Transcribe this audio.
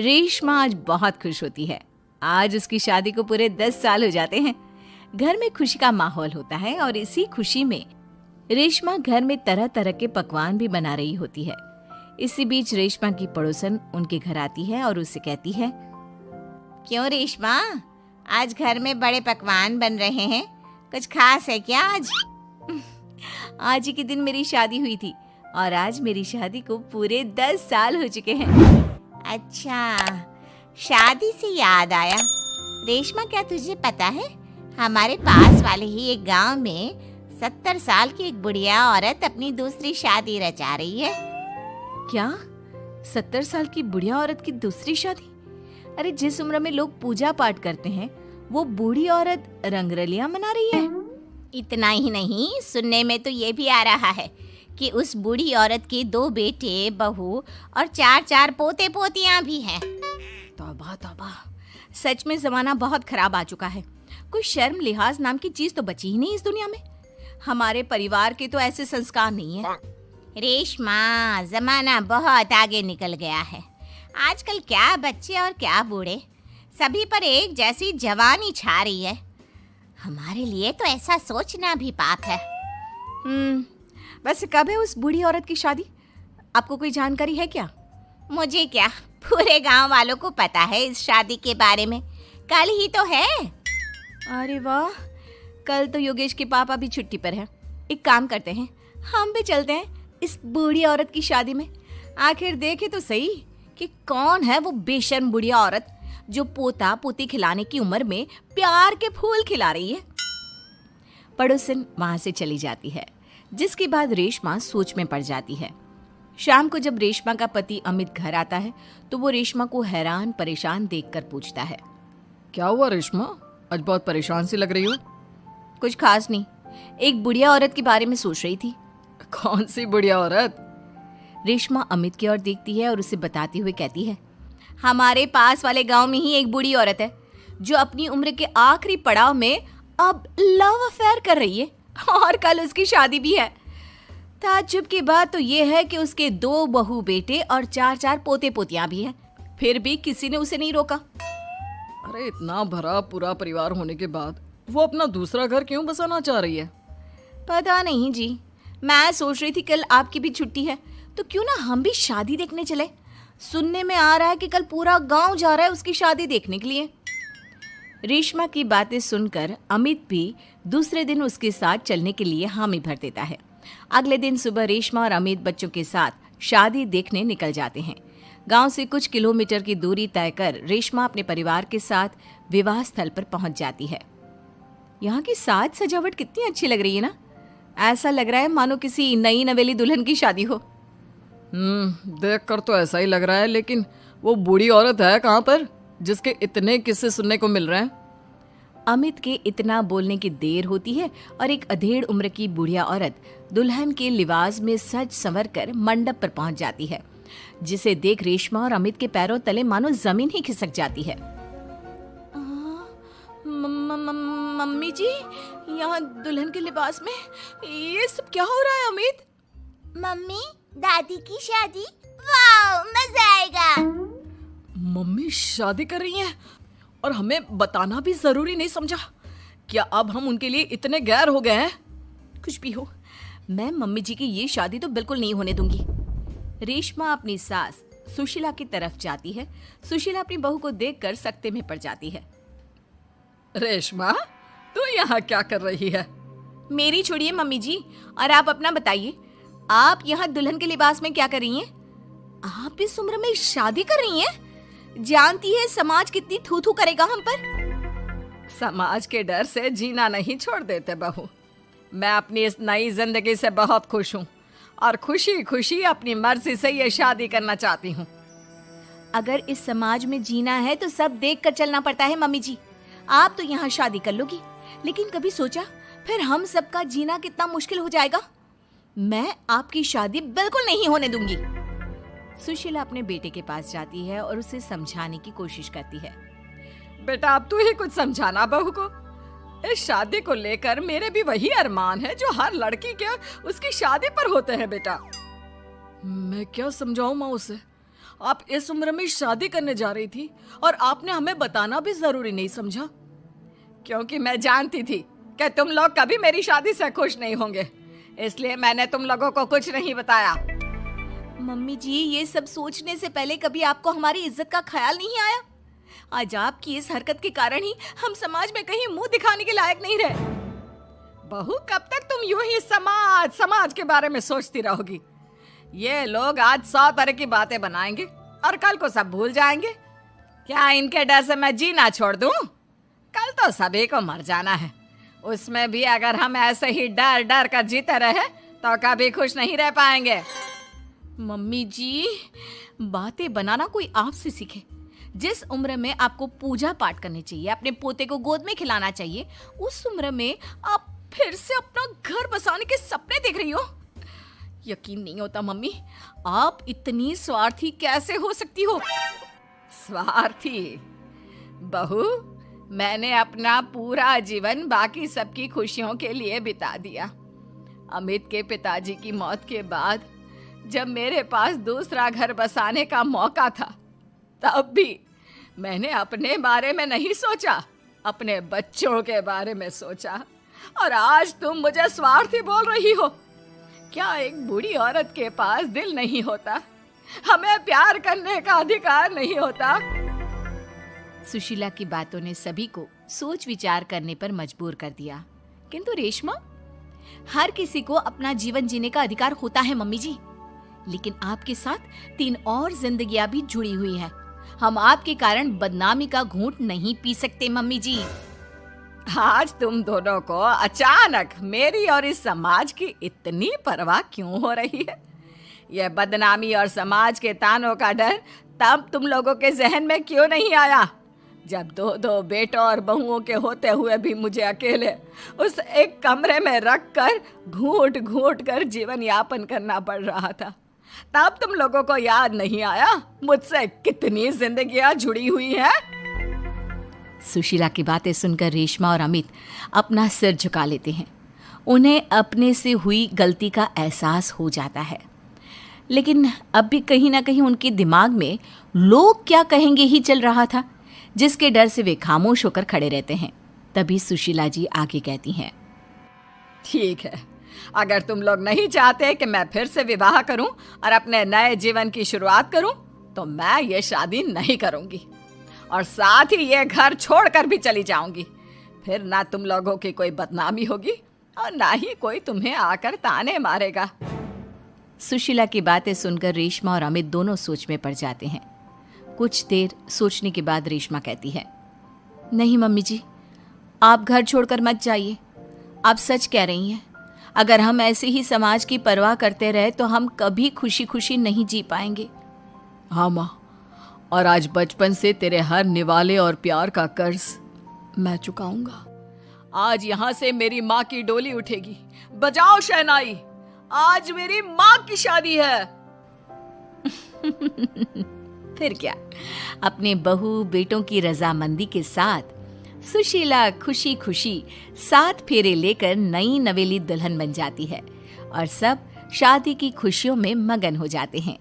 रेशमा आज बहुत खुश होती है। आज उसकी शादी को पूरे 10 साल हो जाते हैं। घर में खुशी का माहौल होता है और इसी खुशी में रेशमा घर में तरह तरह के पकवान भी बना रही होती है। इसी बीच रेशमा की पड़ोसन उनके घर आती है और उससे कहती है, क्यों रेशमा, आज घर में बड़े पकवान बन रहे हैं, कुछ खास है क्या आज? आज ही के दिन मेरी शादी हुई थी और आज मेरी शादी को पूरे 10 साल हो चुके हैं। अच्छा, शादी से याद आया रेशमा, क्या तुझे पता है हमारे पास वाले ही एक गांव में 70 साल की एक बुढ़िया औरत अपनी दूसरी शादी रचा रही है। क्या 70 साल की बुढ़िया औरत की दूसरी शादी? अरे जिस उम्र में लोग पूजा पाठ करते हैं वो बूढ़ी औरत रंगरलियां मना रही है। इतना ही नहीं, सुनने में तो ये भी आ रहा है कि उस बूढ़ी औरत के 2 बेटे, बहू और 4 पोते पोतियां भी हैं। तौबा तौबा, सच में जमाना बहुत खराब आ चुका है। कोई शर्म लिहाज नाम की चीज तो बची ही नहीं इस दुनिया में। हमारे परिवार के तो ऐसे संस्कार नहीं है। रेशमा, जमाना बहुत आगे निकल गया है। आजकल क्या बच्चे और क्या बूढ़े, सभी पर एक जैसी जवानी छा रही है। हमारे लिए तो ऐसा सोचना भी पाप है। वैसे कब है उस बूढ़ी औरत की शादी? आपको कोई जानकारी है क्या? मुझे क्या, पूरे गांव वालों को पता है इस शादी के बारे में। कल ही तो है। अरे वाह, कल तो योगेश के पापा भी छुट्टी पर हैं। एक काम करते हैं, हम भी चलते हैं इस बूढ़ी औरत की शादी में। आखिर देखे तो सही कि कौन है वो बेशर्म बुढ़िया औरत जो पोता पोती खिलाने की उम्र में प्यार के फूल खिला रही है। पड़ोसन वहां से चली जाती है, जिसके बाद रेशमा सोच में पड़ जाती है। शाम को जब रेशमा का पति अमित घर आता है तो वो रेशमा को हैरान परेशान देखकर पूछता है, क्या हुआ रेशमा, आज बहुत परेशान सी लग रही हो? कुछ खास नहीं, एक बुढ़िया औरत के बारे में सोच रही थी। कौन सी बुढ़िया औरत? रेशमा अमित की ओर देखती है और उसे बताती हुए कहती है, हमारे पास वाले गांव में ही एक बूढ़ी औरत है जो अपनी उम्र के आखिरी पड़ाव में अब लव अफेयर कर रही है और कल उसकी शादी भी है। ताज्जुब की बात तो ये है कि उसके 2 बहू बेटे और 4 पोते पोतियां भी हैं, फिर भी किसी ने उसे नहीं रोका। अरे इतना भरा पूरा परिवार होने के बाद वो अपना दूसरा घर क्यों बसाना चाह रही है? पता नहीं जी, मैं सोच रही थी कल आपकी भी छुट्टी है तो क्यों ना हम भी शादी देखने चले। सुनने में आ रहा है कि कल पूरा गांव जा रहा है उसकी शादी देखने के लिए। रेशमा की बातें सुनकर अमित भी दूसरे दिन उसके साथ चलने के लिए हामी भर देता है। अगले दिन सुबह रेशमा और अमित बच्चों के साथ शादी देखने निकल जाते हैं। गांव से कुछ किलोमीटर की दूरी तय कर रेशमा अपने परिवार के साथ विवाह स्थल पर पहुंच जाती है। यहाँ की साज सजावट कितनी अच्छी लग रही है ना। ऐसा लग रहा है मानो किसी नई नवेली दुल्हन की शादी हो। देखकर तो ऐसा ही लग रहा है, लेकिन वो बूढ़ी औरत है कहाँ पर जिसके इतने किस्से सुनने को मिल रहे हैं? अमित के इतना बोलने की देर होती है और एक अधेड़ उम्र की बुढ़िया औरत दुल्हन के लिबास में सज संवर कर मंडप पर पहुंच जाती है, जिसे देख रेशमा और अमित के पैरों तले मानो जमीन ही खिसक जाती है। मम्मी जी, यहाँ दुल्हन के लिबास में ये सब क्या हो रहा है? अमित, मम्मी, दादी की शादी, वाह, मजा आएगा। मम्मी शादी कर रही हैं और हमें बताना भी जरूरी नहीं समझा? क्या अब हम उनके लिए इतने गैर हो गए हैं? कुछ भी हो, मैं मम्मी जी की ये शादी तो बिल्कुल नहीं होने दूंगी। रेशमा अपनी सास सुशीला की तरफ जाती है। सुशीला अपनी बहू को देखकर सकते में पड़ जाती है। रेशमा, तू यहाँ क्या कर रही है? मेरी छोड़िए मम्मी जी, और आप अपना बताइए, आप यहाँ दुल्हन के लिबास में क्या कर रही हैं? आप इस उम्र में शादी कर रही हैं? जानती है समाज कितनी थू थू करेगा हम पर। समाज के डर से जीना नहीं छोड़ देते बहू। मैं अपनी इस नई जिंदगी से बहुत खुश हूँ और खुशी खुशी अपनी मर्जी से ये शादी करना चाहती हूँ। अगर इस समाज में जीना है तो सब देख कर चलना पड़ता है मम्मी जी। आप तो यहाँ शादी कर लोगी, लेकिन कभी सोचा फिर हम सबका जीना कितना मुश्किल हो जाएगा? मैं आपकी शादी बिल्कुल नहीं होने दूंगी। सुशीला अपने बेटे के पास जाती है और उसे समझाने की कोशिश करती है। बेटा, अब तू ही कुछ समझाना बहू को। इस शादी को लेकर मेरे भी वही अरमान है जो हर लड़की के उसकी शादी पर होते हैं बेटा। मैं क्या समझाऊं माँ उसे? आप इस उम्र में शादी करने जा रही थी और आपने हमें बताना भी जरूरी नहीं समझा? क्योंकि मैं जानती थी कि तुम लोग कभी मेरी शादी से खुश नहीं होंगे, इसलिए मैंने तुम लोगों को कुछ नहीं बताया। मम्मी जी, ये सब सोचने से पहले कभी आपको हमारी इज्जत का ख्याल नहीं आया? आज आपकी इस हरकत के कारण ही हम समाज में कहीं मुंह दिखाने के लायक नहीं रहे। बहू, कब तक तुम यूं ही समाज के बारे में सोचती रहोगी? ये लोग आज 100 तरह की बातें बनाएंगे और कल को सब भूल जाएंगे। क्या इनके डर से मैं जीना छोड़ दूं? कल तो सभी को मर जाना है, उसमें भी अगर हम ऐसे ही डर डर कर जीते रहे तो कभी खुश नहीं रह पाएंगे। मम्मी जी, बातें बनाना कोई आपसे सीखे। जिस उम्र में आपको पूजा पाठ करनी चाहिए, अपने पोते को गोद में खिलाना चाहिए, उस उम्र में आप फिर से अपना घर बसाने के सपने देख रही हो। यकीन नहीं होता मम्मी, आप इतनी स्वार्थी कैसे हो सकती हो? स्वार्थी? बहू, मैंने अपना पूरा जीवन बाकी सबकी खुशियों के लिए बिता दिया। अमित के पिताजी की मौत के बाद जब मेरे पास दूसरा घर बसाने का मौका था, तब भी मैंने अपने बारे में नहीं सोचा, अपने बच्चों के बारे में सोचा। और आज तुम मुझे स्वार्थी बोल रही हो? क्या एक बूढ़ी औरत के पास दिल नहीं होता? हमें प्यार करने का अधिकार नहीं होता? सुशीला की बातों ने सभी को सोच विचार करने पर मजबूर कर दिया। किंतु रेशमा, हर किसी को अपना जीवन जीने का अधिकार होता है मम्मी जी, लेकिन आपके साथ 3 और जिंदगियां भी जुड़ी हुई है। हम आपके कारण बदनामी का घूंट नहीं पी सकते मम्मी जी। आज तुम दोनों को अचानक मेरी और इस समाज की इतनी परवाह क्यों हो रही है? यह बदनामी और समाज के तानों का डर तब तुम लोगों के जहन में क्यों नहीं आया, जब 2 बेटों और बहुओं के होते हुए भी मुझे अकेले उस एक कमरे में रखकर घूंट घूंट कर जीवन यापन करना पड़ रहा था? तब तुम लोगों को याद नहीं आया मुझसे कितनी जिंदगियां जुड़ी हुई हैं? सुशीला की बातें सुनकर रेशमा और अमित अपना सिर झुका लेते हैं। उन्हें अपने से हुई गलती का एहसास हो जाता है, लेकिन अब भी कहीं ना कहीं उनके दिमाग में लोग क्या कहेंगे ही चल रहा था, जिसके डर से वे खामोश होकर खड़े रहते हैं। तभी सुशीला जी आगे कहती हैं, ठीक है, अगर तुम लोग नहीं चाहते कि मैं फिर से विवाह करूं और अपने नए जीवन की शुरुआत करूं, तो मैं ये शादी नहीं करूंगी और साथ ही ये घर छोड़कर भी चली जाऊंगी। फिर ना तुम लोगों की कोई बदनामी होगी और ना ही कोई तुम्हें आकर ताने मारेगा। सुशीला की बातें सुनकर रेशमा और अमित दोनों सोच में पड़ जाते हैं। कुछ देर सोचने के बाद रेशमा कहती है, नहीं मम्मी जी, आप घर छोड़कर मत जाइए। आप सच कह रही हैं। अगर हम ऐसे ही समाज की परवाह करते रहे तो हम कभी खुशी खुशी नहीं जी पाएंगे। हाँ माँ, और आज बचपन से तेरे हर निवाले और प्यार का कर्ज मैं चुकाऊंगा। आज यहाँ से मेरी माँ की डोली उठेगी। बजाओ शहनाई, आज मेरी माँ की शादी है। फिर क्या, अपने बहू बेटों की रजामंदी के साथ सुशीला खुशी खुशी 7 फेरे लेकर नई नवेली दुल्हन बन जाती है और सब शादी की खुशियों में मगन हो जाते हैं।